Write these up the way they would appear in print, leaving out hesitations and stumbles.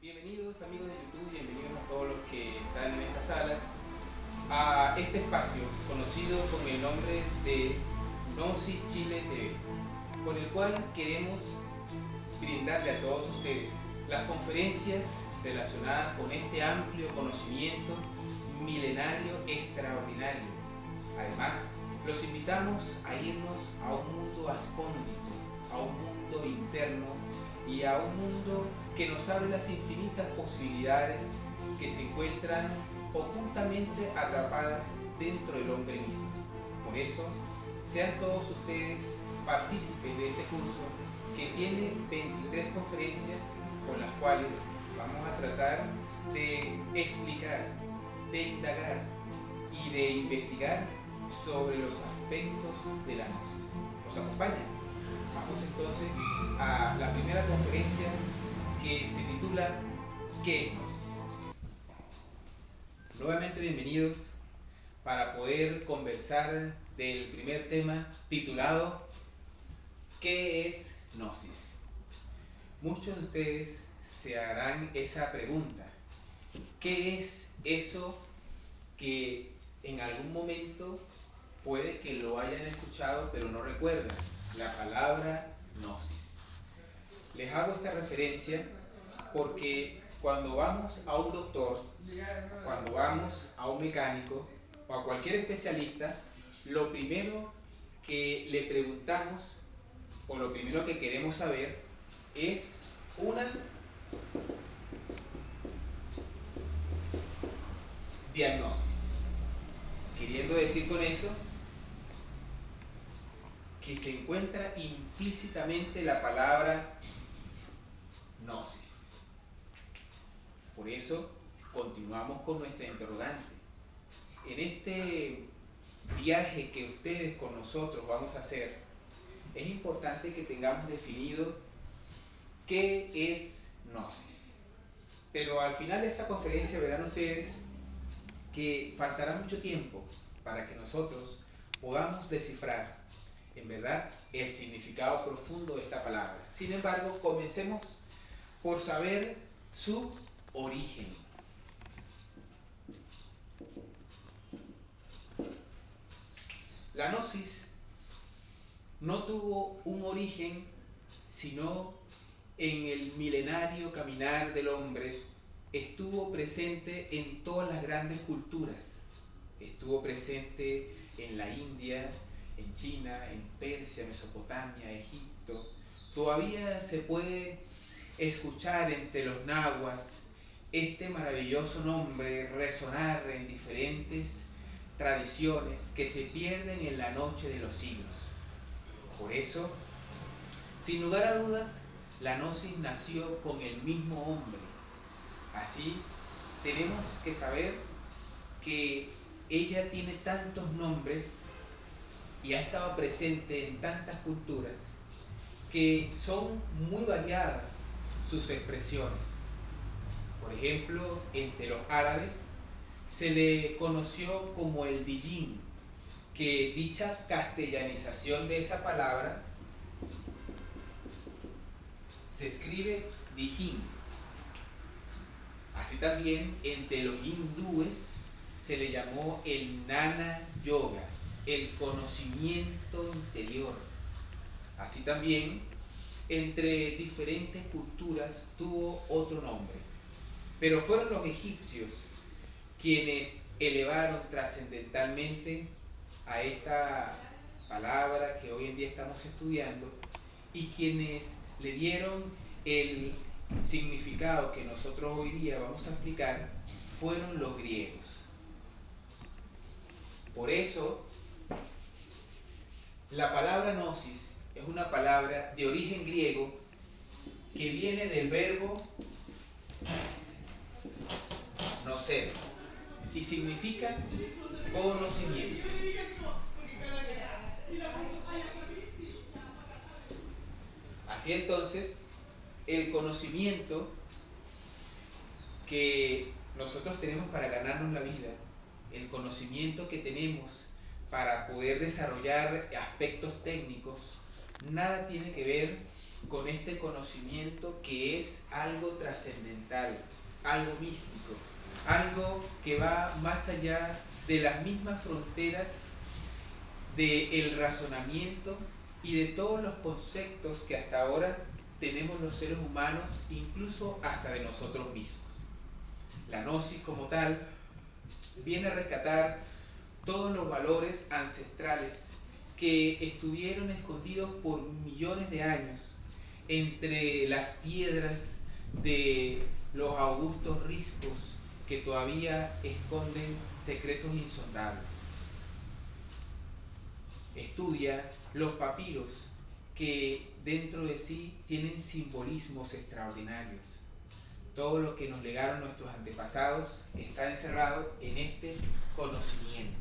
Bienvenidos amigos de YouTube, bienvenidos a todos los que están en esta sala a este espacio conocido con el nombre de Gnosis Chile TV, con el cual queremos brindarle a todos ustedes las conferencias relacionadas con este amplio conocimiento milenario extraordinario. Además, los invitamos a irnos a un mundo ascóndito, a un mundo interno y a un mundo que nos abre las infinitas posibilidades que se encuentran ocultamente atrapadas dentro del hombre mismo. Por eso, sean todos ustedes partícipes de este curso que tiene 23 conferencias con las cuales vamos a tratar de explicar, de indagar y de investigar sobre los aspectos de la gnosis. ¿Nos acompañan? Vamos entonces a la primera conferencia que se titula ¿Qué es gnosis? Nuevamente bienvenidos para poder conversar del primer tema titulado ¿Qué es gnosis? Muchos de ustedes se harán esa pregunta. ¿Qué es eso que en algún momento puede que lo hayan escuchado pero no recuerdan? La palabra gnosis. Les hago esta referencia porque cuando vamos a un doctor, cuando vamos a un mecánico o a cualquier especialista, lo primero que le preguntamos o lo primero que queremos saber es una diagnosis. Queriendo decir con eso que se encuentra implícitamente la palabra gnosis. Por eso continuamos con nuestra interrogante. En este viaje que ustedes con nosotros vamos a hacer, es importante que tengamos definido qué es gnosis. Pero al final de esta conferencia verán ustedes que faltará mucho tiempo para que nosotros podamos descifrar en verdad el significado profundo de esta palabra. Sin embargo, comencemos por saber su origen. La gnosis no tuvo un origen sino en el milenario caminar del hombre. Estuvo presente en todas las grandes culturas. Estuvo presente en la India, en China, en Persia, Mesopotamia, Egipto. Todavía se puede escuchar entre los nahuas este maravilloso nombre resonar en diferentes tradiciones que se pierden en la noche de los siglos. Por eso, sin lugar a dudas, la gnosis nació con el mismo hombre. Así, tenemos que saber que ella tiene tantos nombres y ha estado presente en tantas culturas que son muy variadas sus expresiones. Por ejemplo, entre los árabes se le conoció como el Dijin, que dicha castellanización de esa palabra se escribe Dijin. Así también entre los hindúes se le llamó el Jnana Yoga, el conocimiento interior. Así también entre diferentes culturas tuvo otro nombre. Pero fueron los egipcios quienes elevaron trascendentalmente a esta palabra que hoy en día estamos estudiando y quienes le dieron el significado que nosotros hoy día vamos a explicar fueron los griegos. Por eso, la palabra gnosis es una palabra de origen griego que viene del verbo gnoser y significa conocimiento. Así entonces, el conocimiento que nosotros tenemos para ganarnos la vida, el conocimiento que tenemos para poder desarrollar aspectos técnicos, nada tiene que ver con este conocimiento que es algo trascendental, algo místico, algo que va más allá de las mismas fronteras del razonamiento y de todos los conceptos que hasta ahora tenemos los seres humanos, incluso hasta de nosotros mismos. La gnosis como tal viene a rescatar todos los valores ancestrales que estuvieron escondidos por millones de años entre las piedras de los augustos riscos que todavía esconden secretos insondables. Estudia los papiros que dentro de sí tienen simbolismos extraordinarios. Todo lo que nos legaron nuestros antepasados está encerrado en este conocimiento.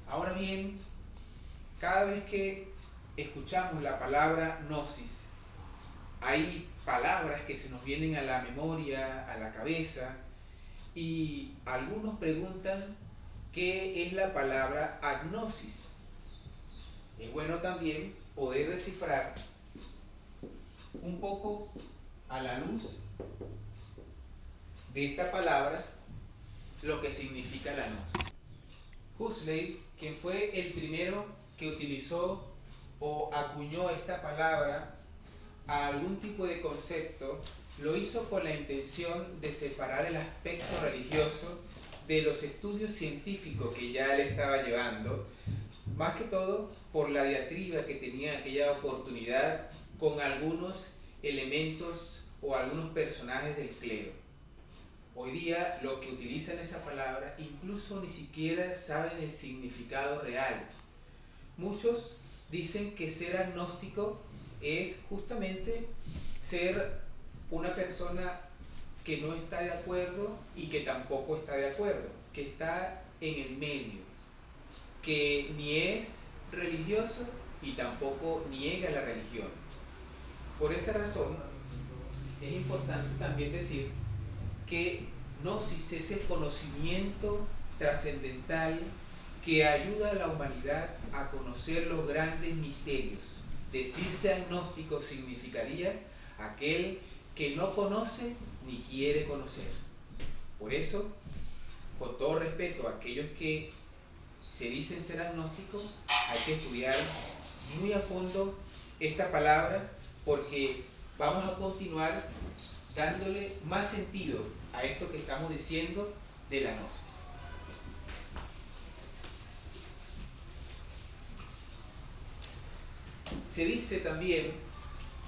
Ahora bien, cada vez que escuchamos la palabra gnosis, hay palabras que se nos vienen a la memoria, a la cabeza, y algunos preguntan qué es la palabra agnosis. Es bueno también poder descifrar un poco a la luz de esta palabra lo que significa la gnosis. Huxley, quien fue el primero que utilizó o acuñó esta palabra a algún tipo de concepto, lo hizo con la intención de separar el aspecto religioso de los estudios científicos que ya él estaba llevando, más que todo por la diatriba que tenía en aquella oportunidad con algunos elementos o algunos personajes del clero. Hoy día los que utilizan esa palabra incluso ni siquiera saben el significado real. Muchos dicen que ser agnóstico es justamente ser una persona que no está de acuerdo y que tampoco está de acuerdo, que está en el medio, que ni es religioso y tampoco niega la religión. Por esa razón es importante también decir que gnosis es el conocimiento trascendental que ayuda a la humanidad a conocer los grandes misterios. Decirse agnóstico significaría aquel que no conoce ni quiere conocer. Por eso, con todo respeto a aquellos que se dicen ser agnósticos, hay que estudiar muy a fondo esta palabra, porque vamos a continuar dándole más sentido a esto que estamos diciendo de la gnosis. Se dice también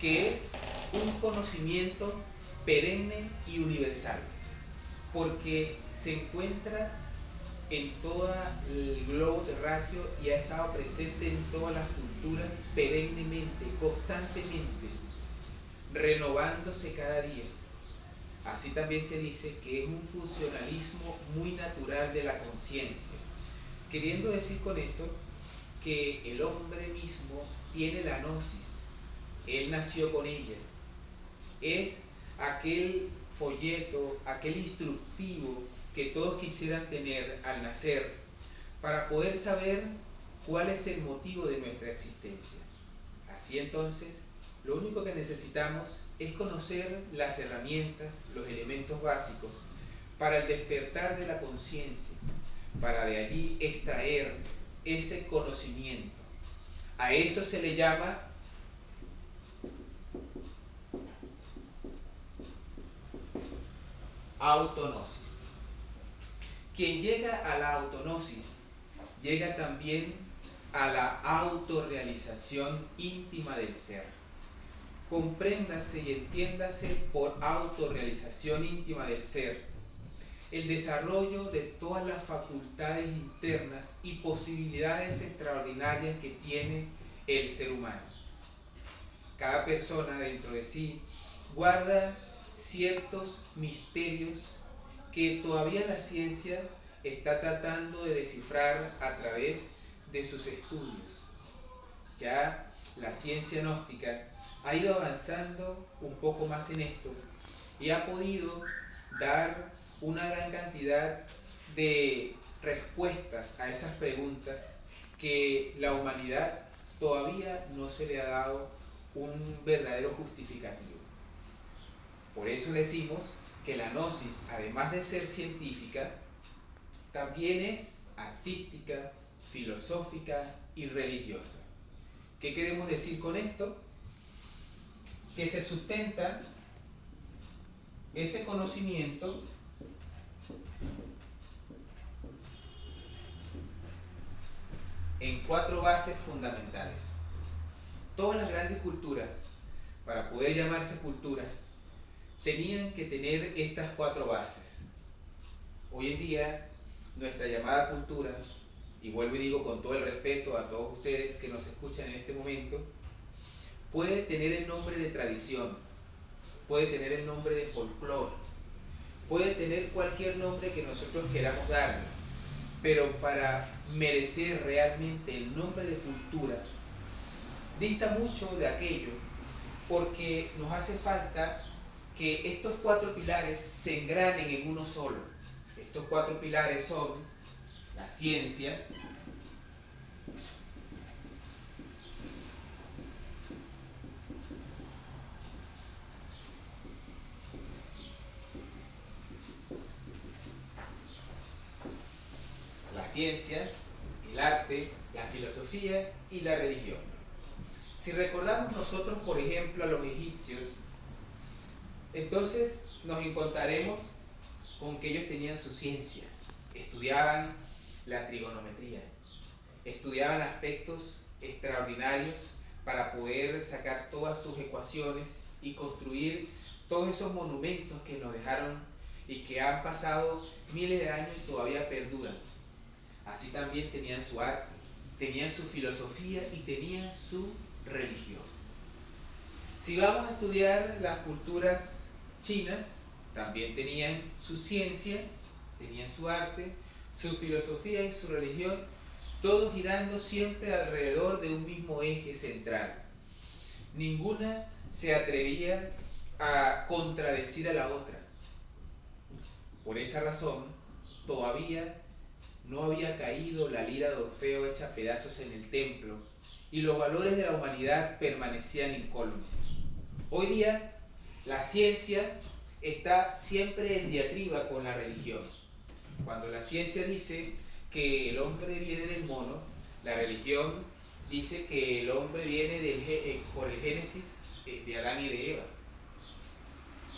que es un conocimiento perenne y universal, porque se encuentra en todo el globo terráqueo y ha estado presente en todas las culturas perennemente, constantemente, renovándose cada día. Así también se dice que es un funcionalismo muy natural de la conciencia, queriendo decir con esto que el hombre mismo tiene la gnosis, él nació con ella, es aquel folleto, aquel instructivo que todos quisieran tener al nacer para poder saber cuál es el motivo de nuestra existencia. Así entonces, lo único que necesitamos es conocer las herramientas, los elementos básicos para el despertar de la conciencia, para de allí extraer ese conocimiento. A eso se le llama autognosis. Quien llega a la autognosis llega también a la autorrealización íntima del ser. Compréndase y entiéndase por autorrealización íntima del ser el desarrollo de todas las facultades internas y posibilidades extraordinarias que tiene el ser humano. Cada persona dentro de sí guarda ciertos misterios que todavía la ciencia está tratando de descifrar a través de sus estudios. Ya la ciencia gnóstica ha ido avanzando un poco más en esto y ha podido dar una gran cantidad de respuestas a esas preguntas que la humanidad todavía no se le ha dado un verdadero justificativo. Por eso decimos que la gnosis, además de ser científica, también es artística, filosófica y religiosa. ¿Qué queremos decir con esto? Que se sustenta ese conocimiento en 4 bases fundamentales. Todas las grandes culturas, para poder llamarse culturas, tenían que tener estas 4 bases. Hoy en día, nuestra llamada cultura, y vuelvo y digo con todo el respeto a todos ustedes que nos escuchan en este momento, puede tener el nombre de tradición, puede tener el nombre de folclore, puede tener cualquier nombre que nosotros queramos darle, pero para merecer realmente el nombre de cultura, dista mucho de aquello, porque nos hace falta que estos 4 pilares se engranen en uno solo. Estos 4 pilares son la ciencia, el arte, la filosofía y la religión. Si recordamos nosotros, por ejemplo, a los egipcios, entonces nos encontraremos con que ellos tenían su ciencia, estudiaban la trigonometría, estudiaban aspectos extraordinarios para poder sacar todas sus ecuaciones y construir todos esos monumentos que nos dejaron y que han pasado miles de años y todavía perduran. Así también tenían su arte, tenían su filosofía y tenían su religión. Si vamos a estudiar las culturas chinas, también tenían su ciencia, tenían su arte, su filosofía y su religión, todos girando siempre alrededor de un mismo eje central. Ninguna se atrevía a contradecir a la otra. Por esa razón, todavía no había caído la lira de Orfeo hecha pedazos en el templo y los valores de la humanidad permanecían incólumes. Hoy día, la ciencia está siempre en diatriba con la religión. Cuando la ciencia dice que el hombre viene del mono, la religión dice que el hombre viene por el Génesis de Adán y de Eva.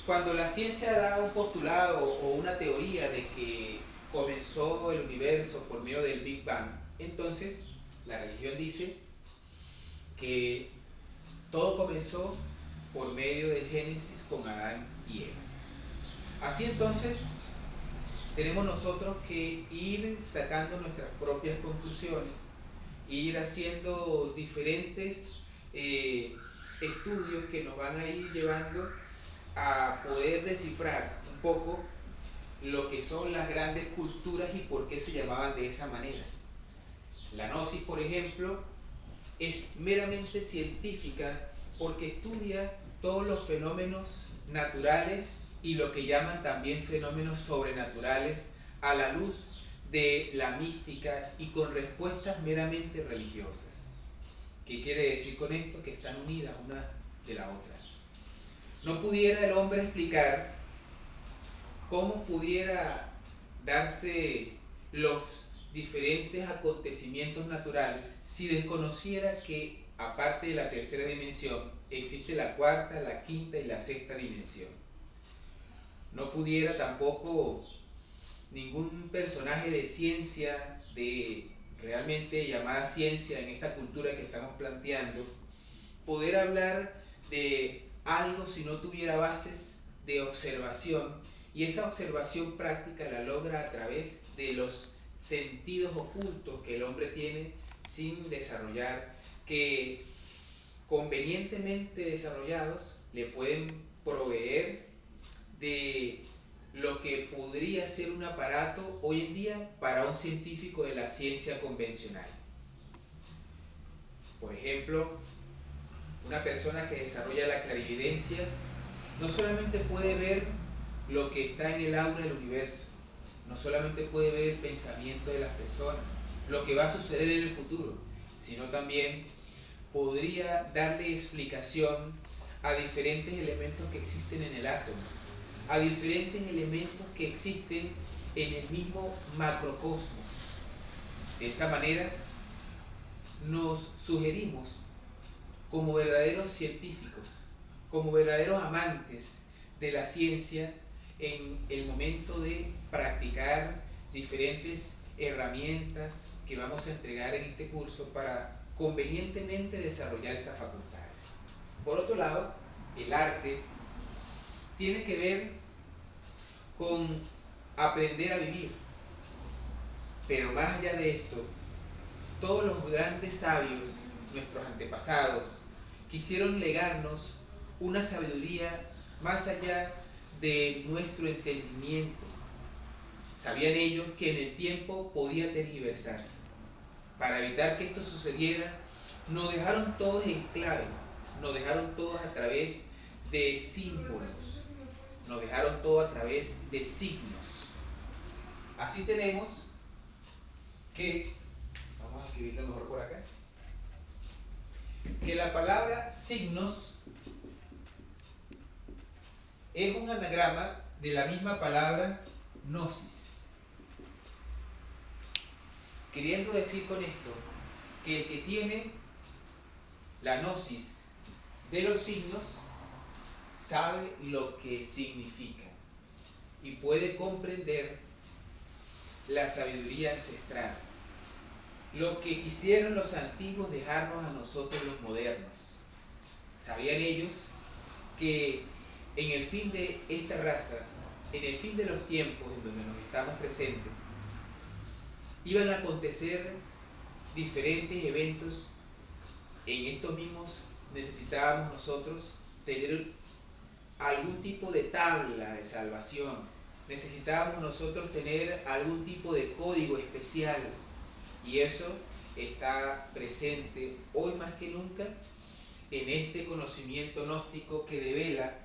Cuando la ciencia da un postulado o una teoría de que comenzó el universo por medio del Big Bang, entonces la religión dice que todo comenzó por medio del Génesis con Adán y Eva. Así entonces tenemos nosotros que ir sacando nuestras propias conclusiones, ir haciendo diferentes estudios que nos van a ir llevando a poder descifrar un poco lo que son las grandes culturas y por qué se llamaban de esa manera. La gnosis, por ejemplo, es meramente científica porque estudia todos los fenómenos naturales y lo que llaman también fenómenos sobrenaturales a la luz de la mística y con respuestas meramente religiosas. ¿Qué quiere decir con esto? Que están unidas una de la otra. No pudiera el hombre explicar cómo pudiera darse los diferentes acontecimientos naturales si desconociera que, aparte de la tercera dimensión, existe la cuarta, la quinta y la sexta dimensión. No pudiera tampoco ningún personaje de ciencia, de realmente llamada ciencia en esta cultura que estamos planteando, poder hablar de algo si no tuviera bases de observación, y esa observación práctica la logra a través de los sentidos ocultos que el hombre tiene sin desarrollar, que convenientemente desarrollados le pueden proveer de lo que podría ser un aparato hoy en día para un científico de la ciencia convencional. Por ejemplo, una persona que desarrolla la clarividencia no solamente puede ver lo que está en el aura del universo, no solamente puede ver el pensamiento de las personas, lo que va a suceder en el futuro, sino también podría darle explicación a diferentes elementos que existen en el átomo, a diferentes elementos que existen en el mismo macrocosmos. De esa manera nos sugerimos como verdaderos científicos, como verdaderos amantes de la ciencia en el momento de practicar diferentes herramientas que vamos a entregar en este curso para convenientemente desarrollar estas facultades. Por otro lado, el arte tiene que ver con aprender a vivir, pero más allá de esto, todos los grandes sabios, nuestros antepasados, quisieron legarnos una sabiduría más allá de nuestro entendimiento. Sabían ellos que en el tiempo podía tergiversarse. Para evitar que esto sucediera, nos dejaron todos en clave, nos dejaron todos a través de símbolos, nos dejaron todo a través de signos. Así tenemos que, vamos a escribirlo mejor por acá, que la palabra signos es un anagrama de la misma palabra gnosis. Queriendo decir con esto que el que tiene la gnosis de los signos sabe lo que significa y puede comprender la sabiduría ancestral, lo que quisieron los antiguos dejarnos a nosotros los modernos. Sabían ellos que en el fin de esta raza, en el fin de los tiempos en donde nos estamos presentes, iban a acontecer diferentes eventos. En estos mismos necesitábamos nosotros tener algún tipo de tabla de salvación, necesitábamos nosotros tener algún tipo de código especial, y eso está presente hoy más que nunca en este conocimiento gnóstico que devela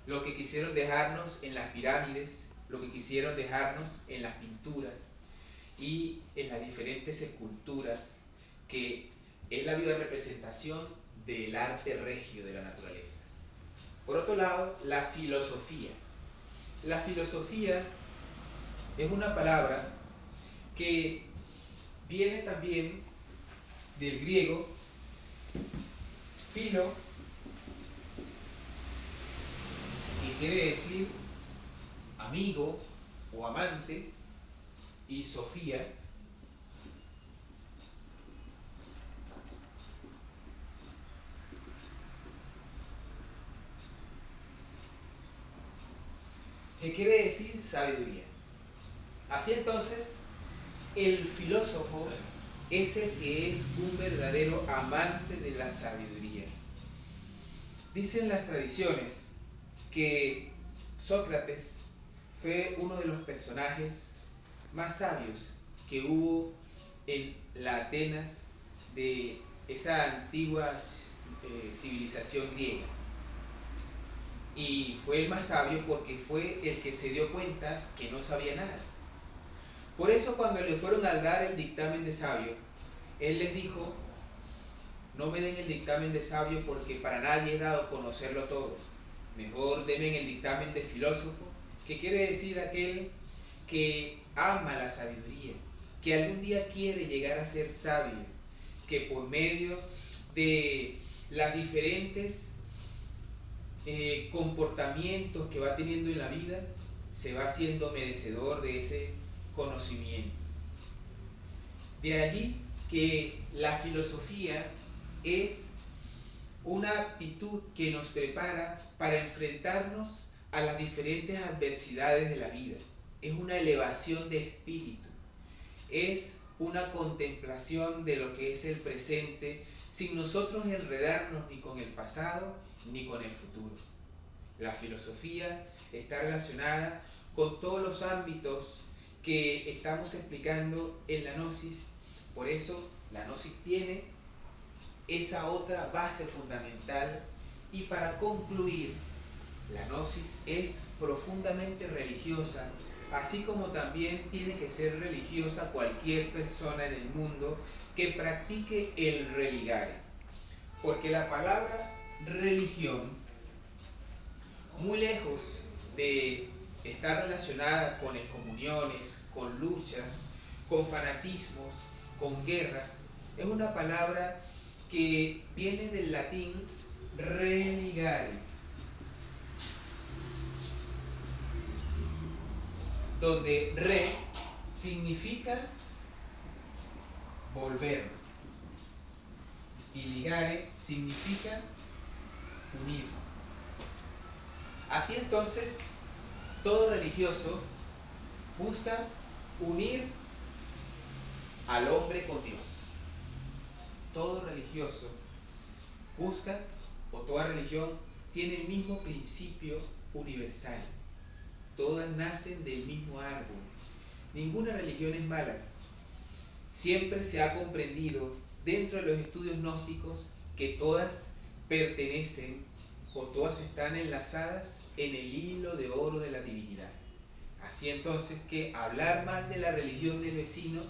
lo que quisieron dejarnos en las pirámides, lo que quisieron dejarnos en las pinturas y en las diferentes esculturas, que es la viva representación del arte regio de la naturaleza. Por otro lado, la filosofía. La filosofía es una palabra que viene también del griego filo, que quiere decir amigo o amante, y sofía, que quiere decir sabiduría. Así entonces, el filósofo es el que es un verdadero amante de la sabiduría. Dicen las tradiciones que Sócrates fue uno de los personajes más sabios que hubo en la Atenas de esa antigua civilización griega. Y fue el más sabio porque fue el que se dio cuenta que no sabía nada. Por eso cuando le fueron a dar el dictamen de sabio, él les dijo: no me den el dictamen de sabio porque para nadie es dado conocerlo todo. Mejor denme el dictamen de filósofo, que quiere decir aquel que ama la sabiduría, que algún día quiere llegar a ser sabio, que por medio de las diferentes comportamientos que va teniendo en la vida, se va haciendo merecedor de ese conocimiento. De allí que la filosofía es una aptitud que nos prepara para enfrentarnos a las diferentes adversidades de la vida. Es una elevación de espíritu, es una contemplación de lo que es el presente, sin nosotros enredarnos ni con el pasado ni con el futuro. La filosofía está relacionada con todos los ámbitos que estamos explicando en la gnosis. Por eso la gnosis tiene esa otra base fundamental, y para concluir, la gnosis es profundamente religiosa, así como también tiene que ser religiosa cualquier persona en el mundo que practique el religare. Porque la palabra religión, muy lejos de estar relacionada con excomuniones, con luchas, con fanatismos, con guerras, es una palabra que viene del latín religare, donde re significa volver y ligare significa unir. Así entonces, todo religioso busca unir al hombre con Dios. Todo religioso busca, o toda religión, tiene el mismo principio universal. Todas nacen del mismo árbol. Ninguna religión es mala. Siempre se ha comprendido dentro de los estudios gnósticos que todas pertenecen o todas están enlazadas en el hilo de oro de la divinidad. Así entonces que hablar mal de la religión del vecino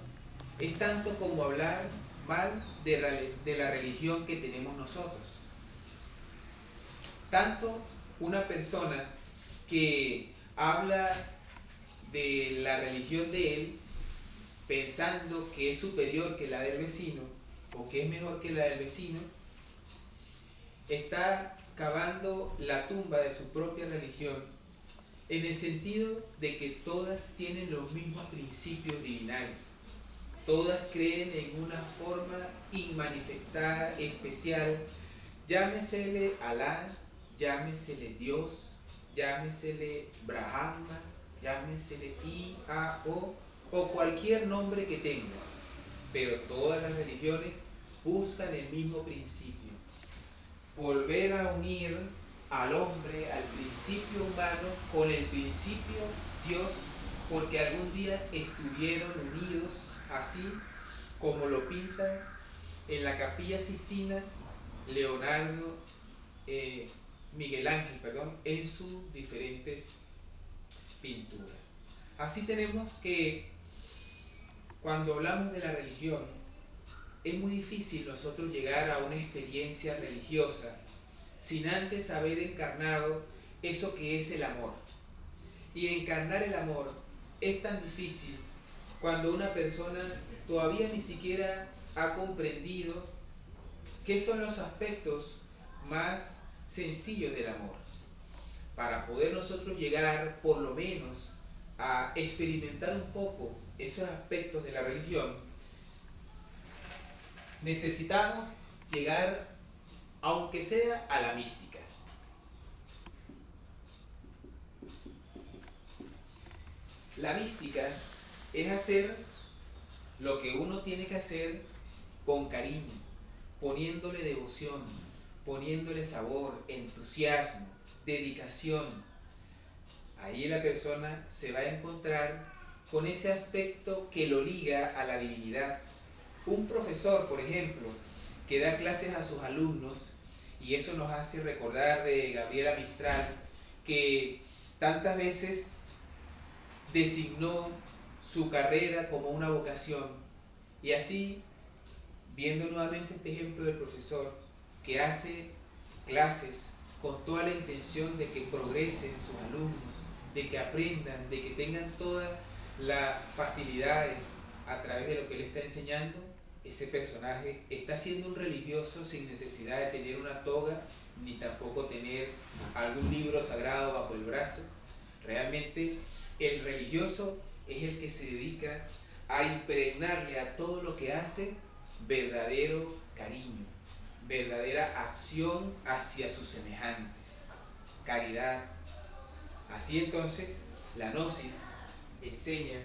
es tanto como hablar mal de la religión que tenemos nosotros. Tanto una persona que habla de la religión de él pensando que es superior que la del vecino o que es mejor que la del vecino, está cavando la tumba de su propia religión, en el sentido de que todas tienen los mismos principios divinales. Todas creen en una forma inmanifestada, especial, llámesele Alá, llámesele Dios, llámesele Brahma, llámesele o cualquier nombre que tenga. Pero todas las religiones buscan el mismo principio: volver a unir al hombre, al principio humano, con el principio Dios, porque algún día estuvieron unidos, así como lo pinta en la Capilla Sixtina Miguel Ángel, en sus diferentes pinturas. Así tenemos que cuando hablamos de la religión, es muy difícil nosotros llegar a una experiencia religiosa sin antes haber encarnado eso que es el amor. Y encarnar el amor es tan difícil cuando una persona todavía ni siquiera ha comprendido qué son los aspectos más sencillos del amor. Para poder nosotros llegar por lo menos a experimentar un poco esos aspectos de la religión, necesitamos llegar, aunque sea, a la mística. La mística es hacer lo que uno tiene que hacer con cariño, poniéndole devoción, poniéndole sabor, entusiasmo, dedicación. Ahí la persona se va a encontrar con ese aspecto que lo liga a la divinidad. Un profesor, por ejemplo, que da clases a sus alumnos, y eso nos hace recordar de Gabriela Mistral, que tantas veces designó su carrera como una vocación, y así, viendo nuevamente este ejemplo del profesor que hace clases con toda la intención de que progresen sus alumnos, de que aprendan, de que tengan todas las facilidades a través de lo que él está enseñando, ese personaje está siendo un religioso sin necesidad de tener una toga, ni tampoco tener algún libro sagrado bajo el brazo. Realmente el religioso es el que se dedica a impregnarle a todo lo que hace verdadero cariño, verdadera acción hacia sus semejantes, caridad. Así entonces, la gnosis enseña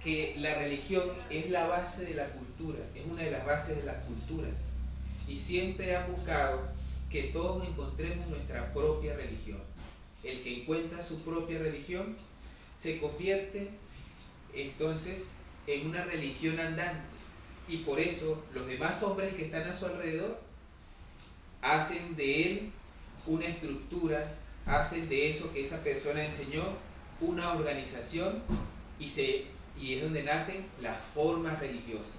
que la religión es la base de la cultura, es una de las bases de las culturas, y siempre ha buscado que todos encontremos nuestra propia religión. El que encuentra su propia religión se convierte entonces en una religión andante, y por eso los demás hombres que están a su alrededor hacen de él una estructura, hacen de eso que esa persona enseñó una organización, y es donde nacen las formas religiosas.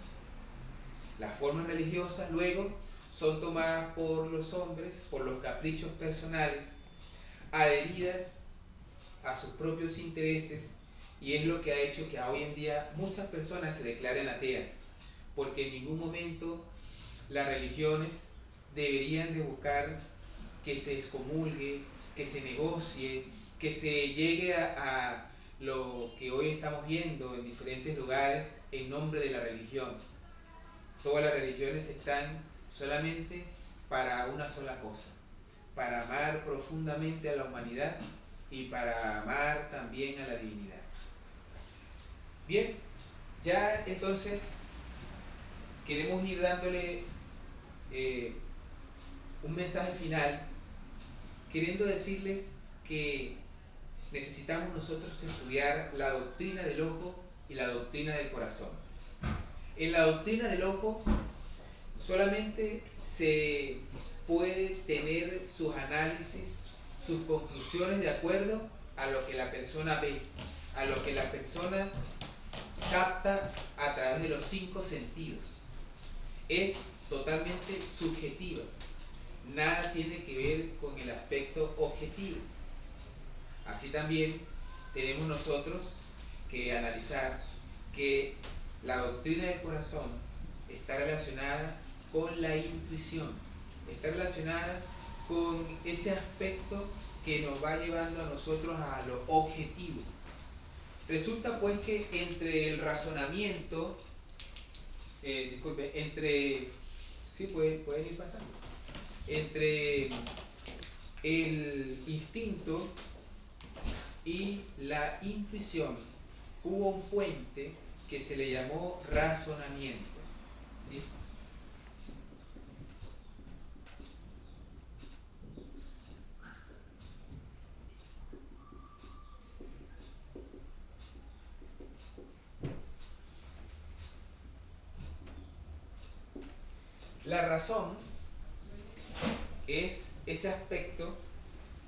Las formas religiosas luego son tomadas por los hombres, por los caprichos personales, adheridas a sus propios intereses, y es lo que ha hecho que hoy en día muchas personas se declaren ateas, porque en ningún momento las religiones deberían de buscar que se excomulgue, que se negocie, que se llegue a lo que hoy estamos viendo en diferentes lugares en nombre de la religión. Todas las religiones están solamente para una sola cosa, para amar profundamente a la humanidad y para amar también a la divinidad. Bien, ya entonces queremos ir dándole un mensaje final, queriendo decirles que necesitamos nosotros estudiar la doctrina del ojo y la doctrina del corazón. En la doctrina del ojo solamente se puede tener sus análisis, sus conclusiones de acuerdo a lo que la persona ve, a lo que la persona capta a través de los 5 sentidos. Es totalmente subjetiva, nada tiene que ver con el aspecto objetivo. Así también tenemos nosotros que analizar que la doctrina del corazón está relacionada con la intuición, está relacionada con ese aspecto que nos va llevando a nosotros a lo objetivo. Resulta pues que entre el razonamiento, pueden ir pasando, entre el instinto y la intuición hubo un puente que se le llamó razonamiento, ¿sí? La razón es ese aspecto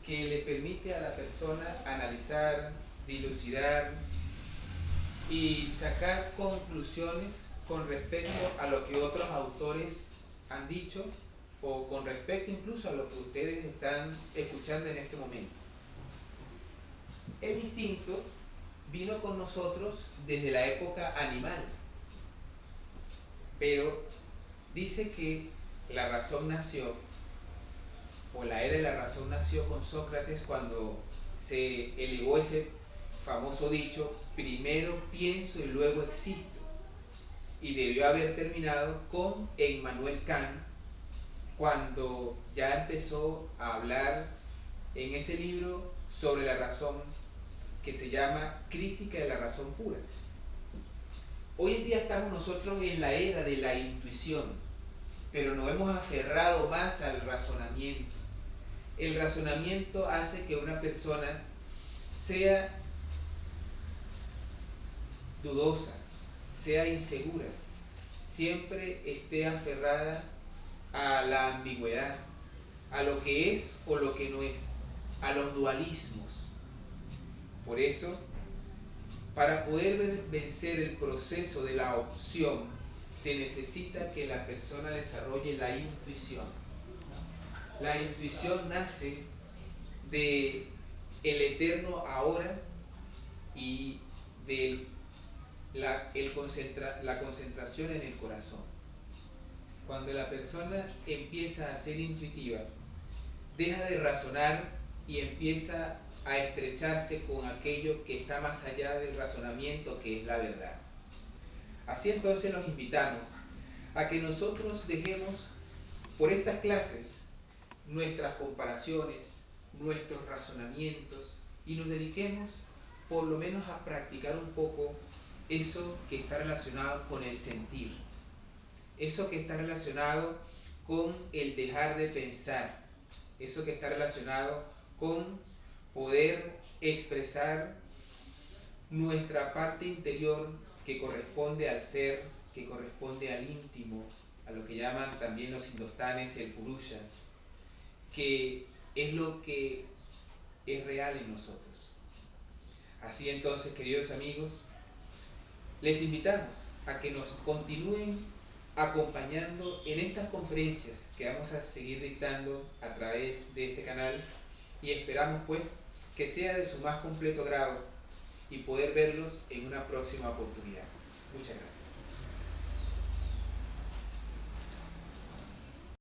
que le permite a la persona analizar, dilucidar y sacar conclusiones con respecto a lo que otros autores han dicho o con respecto incluso a lo que ustedes están escuchando en este momento. El instinto vino con nosotros desde la época animal, pero dice que la razón nació, o la era de la razón nació con Sócrates cuando se elevó ese famoso dicho, primero pienso y luego existo, y debió haber terminado con Immanuel Kant cuando ya empezó a hablar en ese libro sobre la razón que se llama Crítica de la Razón Pura. Hoy en día estamos nosotros en la era de la intuición, pero nos hemos aferrado más al razonamiento. El razonamiento hace que una persona sea dudosa, sea insegura, siempre esté aferrada a la ambigüedad, a lo que es o lo que no es, a los dualismos. Por eso, para poder vencer el proceso de la opción, se necesita que la persona desarrolle la intuición. La intuición nace de el eterno ahora y de la concentración en el corazón. Cuando la persona empieza a ser intuitiva, deja de razonar y empieza a estrecharse con aquello que está más allá del razonamiento, que es la verdad. Así entonces los invitamos a que nosotros dejemos por estas clases nuestras comparaciones, nuestros razonamientos, y nos dediquemos por lo menos a practicar un poco eso que está relacionado con el sentir, eso que está relacionado con el dejar de pensar, eso que está relacionado con poder expresar nuestra parte interior que corresponde al ser, que corresponde al íntimo, a lo que llaman también los hindustanes el purusha, que es lo que es real en nosotros. Así entonces, queridos amigos, les invitamos a que nos continúen acompañando en estas conferencias que vamos a seguir dictando a través de este canal, y esperamos pues que sea de su más completo grado y poder verlos en una próxima oportunidad. Muchas gracias.